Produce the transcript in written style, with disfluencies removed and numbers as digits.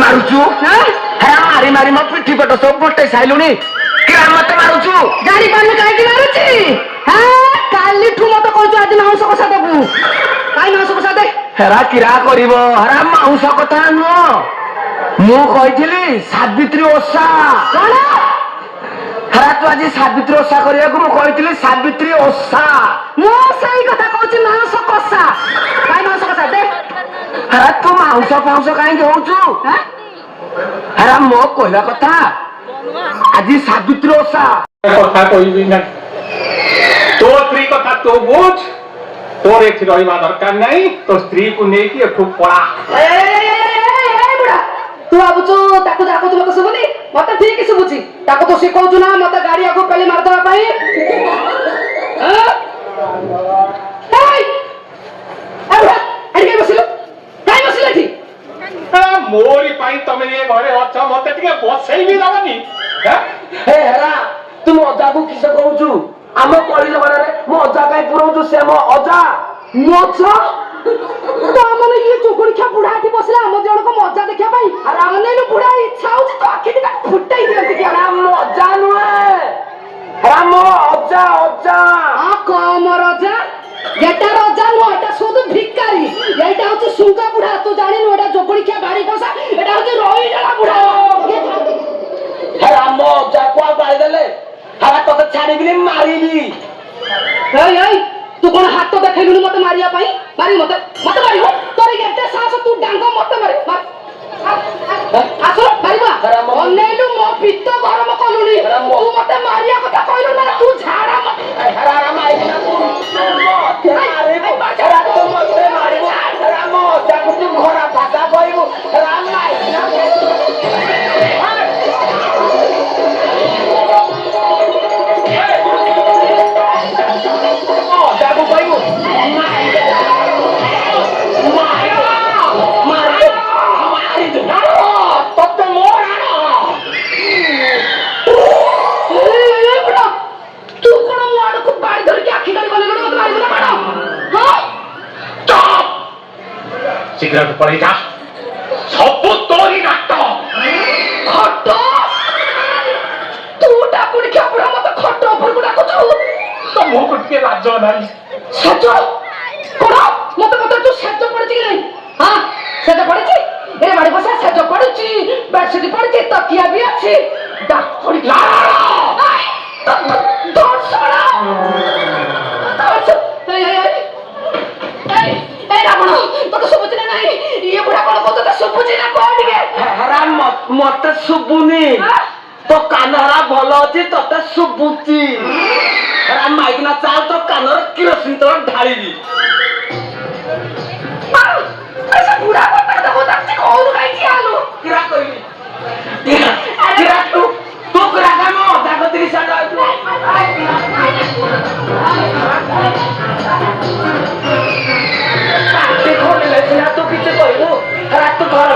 ମାରୁଛୁ ମାରି ମାରି ମୋ ପିଠି ପଟ ସବୁ ପଟେଇ ସାଇଲୁଣି କିରା ମତେ ମାରୁଛୁ ଜାଣିପାରୁନୁ କାହିଁକି ମାରୁଛି କାଲିଠୁ ମତେ କହୁଛୁ ଆଜି ମାଉଁସ କଷା ଦେବୁ କାହିଁ ମାଉଁସ କଷା ଦେ ହେରା କିରା କରିବ ହେରା ମାଉଁସ କଥା ନୁହଁ ମୁଁ କହିଥିଲି ସାବିତ୍ରୀ ଓଷା କଣ ହେରା ତୁ ଆଜି ସାବିତ୍ରୀ ଓଷା କରିବାକୁ ମୁଁ କହିଥିଲି ସାବିତ୍ରୀ ଓଷା ମୁଁ ସେଇ କଥା କହୁଛି ମାଉଁସ କଷା କାହିଁ ମାଉଁସ କଷା ଦେ ହେରା ତୁ ମାଉଁସ ଫାଉଁସ କାହିଁକି ହଉଛୁ ହେରା ମୋ କହିବା କଥା ଆଜି ସାବିତ୍ରୀ ଓଷା କଥା କହିବି ନା ତୋ ସ୍ତ୍ରୀ କଥା ତୁ ବୁଝ ତୋର ଏଠି ରହିବା ଦରକାର ନାହିଁ ତୋ ସ୍ତ୍ରୀକୁ ନେଇକି ଏଠୁ ପଳା ତୁ ଭାବୁଛୁ ତାକୁ ଡାକୁଛୁ ମତେ ଶୁଭୁନି ମତେ ଠିକ ଶୁଭୁଛି ତାକୁ ତୁ ଶିଖଉଛୁ ନା ମତେ ଗାଡି ଆଗକୁ ପେଲି ମାରିଦବା ପାଇଁ ବସିଲୁ କାଇଁ ବସିଲୁ ଏଠି ମୋରି ପାଇଁ ତମେ ଏ ଘରେ ଅଛ ମତେ ଟିକେ ବସେଇବି ଦବନି ହେ ହେରା ତୁ ମୋ ଅଜାକୁ କିସ କହୁଛୁ ଆମ କଳି ଜମାନାରେ ମୋ ଅଜା କାଇଁ ପୁରଉଛୁ ସେ ମୋ ଅଜା ମଜା ତାମାନେ ଇଏ ଚୁଗୁଣିଖିଆ ବୁଢା ଏଠି ବସିଲା ଆମ ଜଣକ ମଜା ଦେଖିବା ପାଇଁ ଆରେ ଅନେଇଲୁ ବୁଢା ଇଚ୍ଛା ହଉଛି ତ ଆଖି ଦିଟା ଫୁଟେଇ ଦିଅନ୍ତି କି ହେରା ମୋ ଅଜା ନୁହେଁ ହେରା ମୋ ଅଜା ଅଜା କମ ରଜା ଏଟା ରଜା ନୁହଁ ଏଟା শুধু ଭିକାରୀ ଏଇଟା ହଉଛି ସୁଙ୍ଗା ବୁଢା ତୁ ଜାଣିନୁ ଏଟା ଚୁଗୁଣିଖିଆ ବାড়ি ବସା ଏଟା ହଉଛି ରହିଡାଲା ବୁଢା ହେରା ମୋ ଅଜା କୁଆ ବାଳି ଦେଲେ ହେରା ତତେ ଛାଡ଼ିବିନି ମାରିବି ଏଇ ତୁ କଣ ହାତ ଦେଖେଇଲୁନି ମତେ ମାରିବା ପାଇଁ ମାରି ମତେ ମାରିବ ତୋର ଏତେ ସାହସ ତୁ ଡାଙ୍ଗ ମତେ ମାରି ଆସ ମାରିବା ଅନେଇଲୁ ମୋ ପିତ୍ତ ଗରମ କଲୁନି ତୁ ମତେ ମାରିବା କଥା କହିଲୁ ନା ତୁ ଝାଡା ଘୋରା ଭାଷା କହିବୁ ଶୀଘ୍ର ପଳେଇ ଯା ସବୁ ତୋରି ନାଟ ଖଟ ତୁ ଡାକୁନି କ୍ଷପୁରା ମତେ ଖଟ ଉପରକୁ ଡାକୁଛୁ ତ ମୁହଁକୁ ଟିକେ ଲାଜ ନାହିଁ ସେଜ କଣ ମତେ ପଚାରୁଛୁ ସେଜ ପଡିଛି କି ନାହିଁ ସେଜ ପଡିଛି ଏ ବାଡି ବସା ସେଜ ପଡିଛି ବେଡସିଟ୍ ପଡିଛି ତକିଆ ବି ଅଛି ଡାକୁନି ମତେ ଶୁଭୁନି ତୋ କାନ ହେରା ଭଲ ଅଛି ତତେ ଶୁଭୁଛି ହେରା ମାଇକିନା ଚାଲ ତୋ କାନରେ କିରୋସିନ ତୋର ଢାଳିବି ବୁଢା କଥା ତ ବତାଉଛି କହୁନୁ କାହିଁକି ଆଲୁ କିରା କହିବି କିରା ତୁ କିରା କାମ ଅଧା କତିକି ସାଡ ତୁ କିଛି କହିବୁ ହେରା ତୁ ଘର